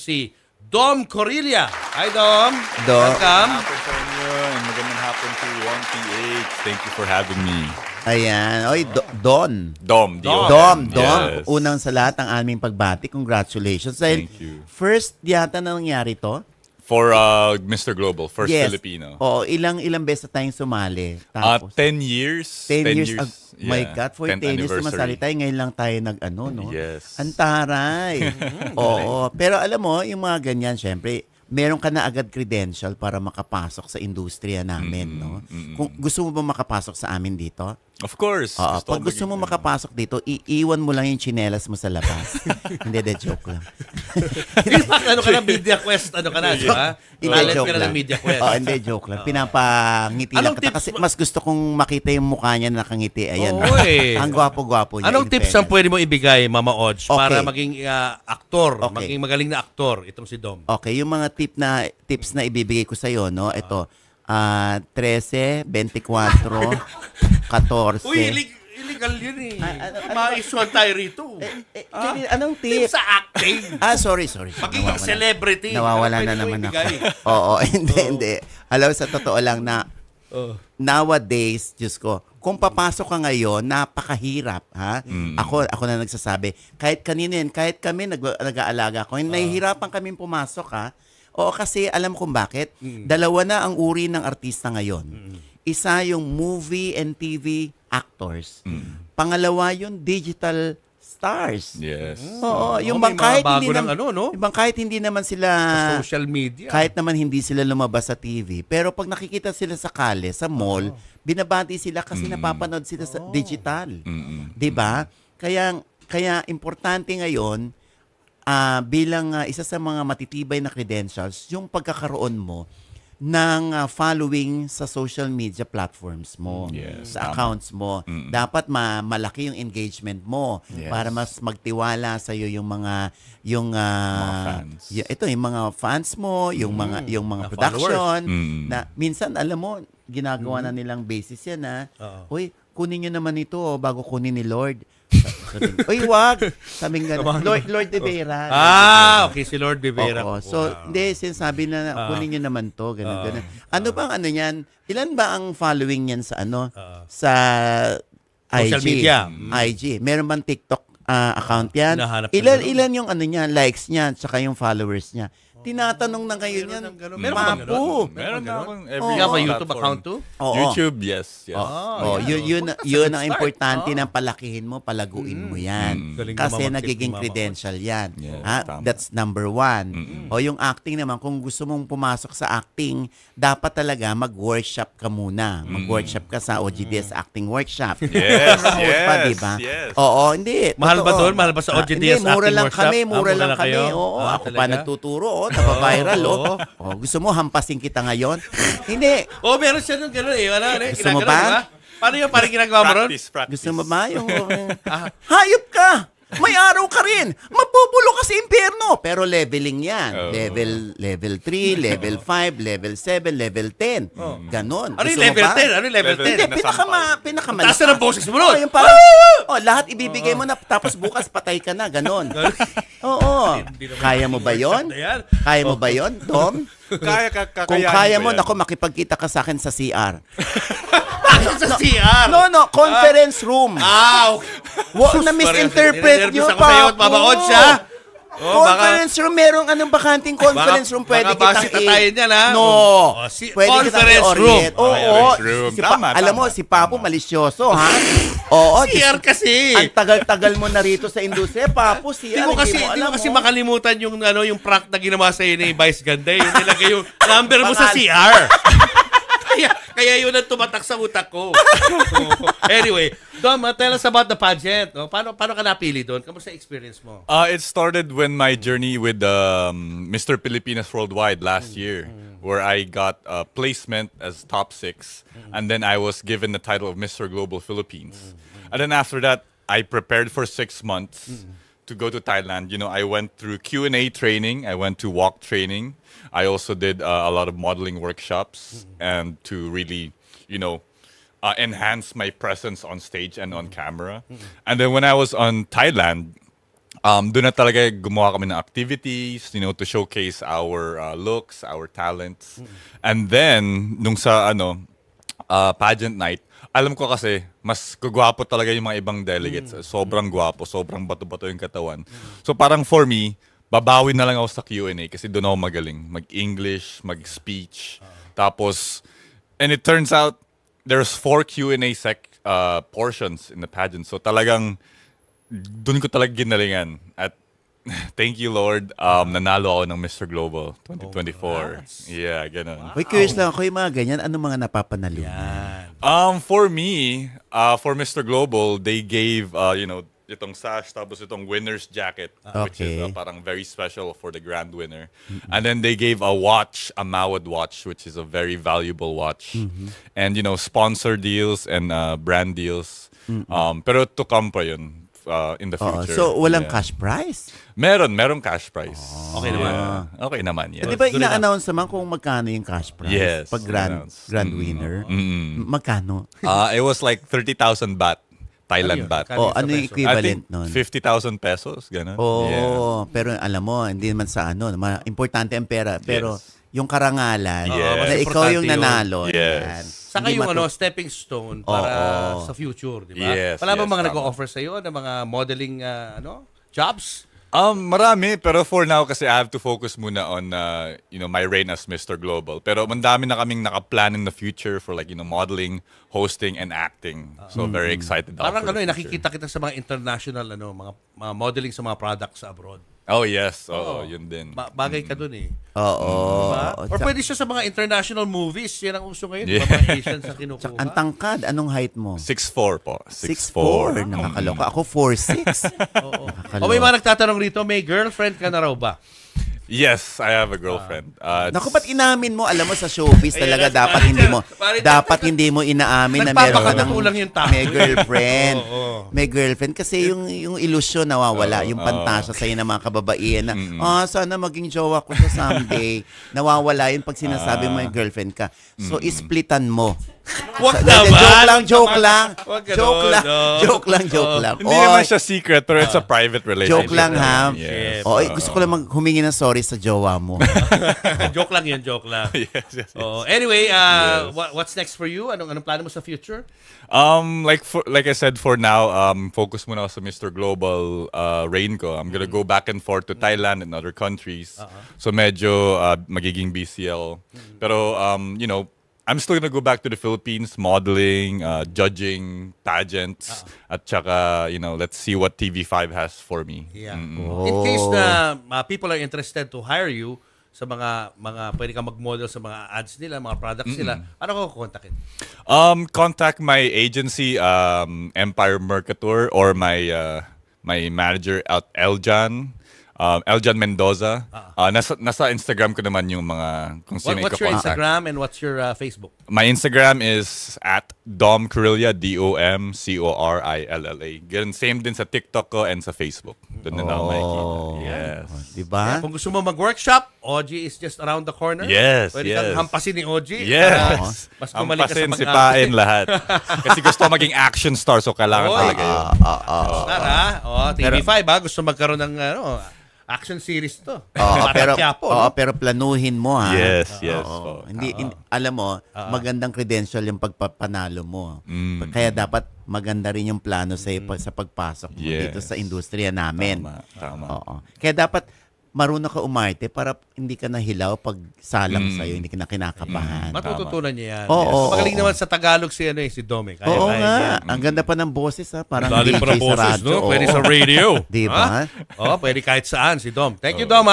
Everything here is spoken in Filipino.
si Dom Corilla. Hi, Dom. Dom. Welcome. Hapon sa inyo and magandang hapon to 1PH. Thank you for having me. Ayan. Oy, Don. Dom. Dom. Yes. Unang sa lahat ang aming pagbati. Congratulations. Dahil Thank you. first yata na nangyari to. For Mr. Global, first Yes. Filipino. Oo, ilang beses na tayong sumali. 10 years. 10 years. My yeah. God, for 10th 10 years sumasali tayo. Ngayon lang tayo no? Yes. Ang taray. Oo. Pero alam mo, yung mga ganyan, syempre, meron ka na agad credential para makapasok sa industriya namin, no? Kung gusto mo ba makapasok sa amin dito? Of course. Oo, pag gusto mo makapasok dito, iiwan mo lang yung tsinelas mo sa labas. Hindi, joke lang. Ano ka na, Media Quest? Ano ka na, di ba? Hindi, joke ka na lang. ng Media Quest. Hindi, joke lang. Pinapangiti lang Anong kita tips kasi mas gusto kong makita yung mukha niya na nakangiti. Ayan. Oo, eh. Ang gwapo-gwapo niya. Anong in tips fairness. ang pwede mo ibigay, Mama Odge, Okay. para maging aktor, Okay. maging magaling na aktor, itong si Dom? Okay, yung mga tips na ibibigay ko sa iyo, no? Ito, 13, 24, 14. Uy, illegal yun eh. Maisuan tayo rito. Anong Tips tip? sa acting. Sorry. Maging celebrity. Nawawala Ano na pwede mo naman ako. ibigay? Oo, hindi. Alam, sa totoo lang na nowadays, Diyos ko, kung papasok ka ngayon, napakahirap, ha? Ako na nagsasabi, kahit kaninin, kahit kami nag-aalaga ko, nahihirapan kami pumasok, ha? Oo, kasi alam kung bakit. Dalawa na ang uri ng artista ngayon. Isa yung movie and TV actors. Pangalawa yung digital stars. Yes. Oo, yung may bang kahit mga hindi bago ng naman, no? yung bang kahit hindi naman sila Sa social media. kahit naman hindi sila lumabas sa TV, pero pag nakikita sila sa kalye, sa mall, binabati sila kasi napapanood sila sa digital. 'Di ba? Kaya importante ngayon bilang isa sa mga matitibay na credentials, yung pagkakaroon mo ng following sa social media platforms mo, Yes, sa accounts mo. Dapat malaki yung engagement mo para mas magtiwala sa iyo yung mga fans. ito yung mga fans mo, yung mga production na minsan alam mo ginagawa na nilang basis yan na uy, kunin niyo naman ito bago kunin ni Lord. Uy, wag. Sabing gano'n. Lord de Vera. Okay, si Lord de Vera. Oo. So, hindi, sinasabi na kunin nyo naman to, gano'n. Ano bang ano yan? Ilan ba ang following yan sa sa IG? Social media. IG. Meron bang TikTok account yan? Hinahanap Ilan yung ano niya, likes niya, tsaka yung followers niya? Tinatanong na ngayon yan. Meron ba bang ganun? Meron na akong You every have a YouTube platform. account too? Oo. YouTube, yes. Yun ang importante na palakihin mo, palaguin mo yan. Galing Kasi naman nagiging mag-tip ni Mama credential yan. Yes, tama. That's number one. O yung acting naman, kung gusto mong pumasok sa acting, dapat talaga mag-workshop ka muna. Mag-workshop ka sa OGDS Acting Workshop. Yes, diba? yes. Oo, hindi. Mahal ba Totoo. doon? Mahal ba sa OGDS Hindi, mura Acting lang Workshop? kami, mura lang kami. kayo? Oo, ako pa talaga? nagtuturo, napaviral, gusto mo hampasin kita ngayon? Hindi. Meron siya nung gano'n eh. Gusto mo ba? Paano yung parang ginagawa mo ron? Practice. Gusto mo ba yung hayop ka? May araw ka rin. Mapupulo ka sa impyerno. Pero leveling yan. Level 3, level 5, level 7, level 10. Ganon. Ano yung Gusto mo level ba? 10? Ano yung level 10? Hindi, pinakamalakas. Taas na ng boses mo nun. Yung parang, lahat ibibigay mo na, tapos bukas patay ka na, ganon. Oo. Kaya mo ba yon? Kaya mo ba yon, Dom? Kung kaya mo, nako, makipagkita ka sa akin sa CR. Sa CR. No, conference room. Na-misinterpret nyo, Nervous ako sa'yo at babaod siya. Conference room, merong anong bakanting conference room, pwede baka kitang tatayin yan, ha? No. Pwede kitang conference room. i-orient. Oo. Conference room. Tama. Alam mo, si Papo malisyoso, ha? Oo. CR kasi. Ang tagal-tagal mo na rito sa industriya, Papo, CR. Hindi mo kasi makalimutan yung prank na ginawa sa'yo ni Vice Ganda. Yung nilagay yung number mo sa CR. Kaya yun ang tumatak sa utak ko. Anyway, Dom, tell us about the pageant. Paano ka napili doon? Kamusta experience mo? It started when my journey with Mr. Pilipinas Worldwide last year, where I got a placement as top 6, and then I was given the title of Mr. Global Philippines. And then after that, I prepared for 6 months to go to Thailand. I went through Q&A training. I went to walk training. I also did a lot of modeling workshops and to really, enhance my presence on stage and on camera. And then when I was on Thailand, doon na talaga gumawa kami ng activities, to showcase our looks, our talents. And then, nung sa pageant night, alam ko kasi, mas gwapo talaga yung mga ibang delegates. Sobrang gwapo, sobrang bato-bato yung katawan. So parang for me, babawi na lang ako sa Q&A kasi doon ako magaling. Mag-English, mag-speech. Tapos, and it turns out, there's 4 Q&A portions in the pageant. So talagang, doon ko talaga ginalingan. At thank you, Lord, nanalo ako ng Mr. Global 2024. Yeah, ganun. Wait, curious lang ako yung mga ganyan. Anong mga napapanalo? For me, for Mr. Global, they gave, itong sash, tapos itong winner's jacket, which is parang very special for the grand winner. And then they gave a watch, a Mawad watch, which is a very valuable watch. And, sponsor deals and brand deals. Pero to come pa yun in the future. So, walang cash prize? Merong cash prize. Okay naman. Okay naman, yes. Di ba ina-announce naman kung magkano yung cash prize? Yes. Pag grand winner? Magkano? It was like 30,000 baht. Thailand baht. Ano yung equivalent nun? 50,000 pesos, gano'n. Pero alam mo, hindi naman sa importante ang pera. Pero yung karangalan, na ikaw yung nanalo. Yan. Saka yung stepping stone para sa future, di ba? Yes, Wala ba mga nag-o-offer sa'yo ng mga modeling jobs? Marami, pero for now kasi I have to focus muna on my reign as Mr. Global. Pero mandami na kaming nakaplan in the future for modeling, hosting and acting. So very excited ako. Parang nakikita kita sa mga international mga modeling sa mga products sa abroad. Oh yes, yun din. Bagay ka dun eh. Oo. Or pwede siya sa mga international movies. Yan ang uso ngayon. Mga Asians ang kinukuha. Ang tangkad, anong height mo? 6'4" po. 6'4". Nakakaloka. Ako 4'6". O may mga nagtatanong rito, may girlfriend ka na raw ba? Yes, I have a girlfriend. Naku, ba't inamin mo? Alam mo sa showbiz talaga dapat hindi mo inaamin na meron ka may girlfriend. May girlfriend kasi yung ilusyon nawawala, yung pantasya sa'yo ng mga kababaihan na sana maging jowa ko siya someday. Nawawala yun pag sinasabi mo yung girlfriend ka. So, isplitan mo. Wag naman. Joke lang. Hindi naman siya secret, pero it's a private relationship. Joke lang, ha? Gusto ko lang humingi ng sorry sa jowa mo. Joke lang yun, joke lang. Yes. Anyway, what's next for you? Anong plano mo sa future? Like I said, for now, focus muna ako sa Mr. Global reign ko. I'm gonna go back and forth to Thailand and other countries. So medyo magiging BCL. Pero, I'm still gonna go back to the Philippines, modeling, judging, pageants, at saka, let's see what TV5 has for me. Yeah. In case na people are interested to hire you sa mga pwede kang mag-model sa mga ads nila, mga products nila, paano ko kontakin? Contact my agency, Empire Mercator, or my manager at Eljan. Eljan Mendoza. Nasa Instagram ko naman yung mga kung sino What's your Instagram and what's your Facebook? My Instagram is at Dom Corilla, DOMCORILLA. Ganun, same din sa TikTok ko and sa Facebook. Doon na ako makikita. Yes. Diba? Yeah, kung gusto mo mag-workshop, OG is just around the corner. Yes, Pwede kang hampasin ni OG. Yes. Mas gumaling ka sa hampasin, sipain lahat. Kasi gusto maging action star, so kailangan talaga yun. TV5 gusto magkaroon ng action series to. Pero planuhin mo, ha? Yes. Alam mo, magandang credential yung pagpapanalo mo. Kaya dapat maganda rin yung plano sa pagpasok mo dito sa industriya namin. Tama. Kaya dapat marunong ka umarte para hindi ka nahilaw pag salang sa'yo, hindi ka na kinakabahan. Matututunan niya yan. Magaling naman sa Tagalog si Dome. Oo nga. Ang ganda pa ng boses, ha? Parang DJ sa radyo. Pwede sa radio. Diba? Pwede kahit saan si Dom. Thank you, Dom.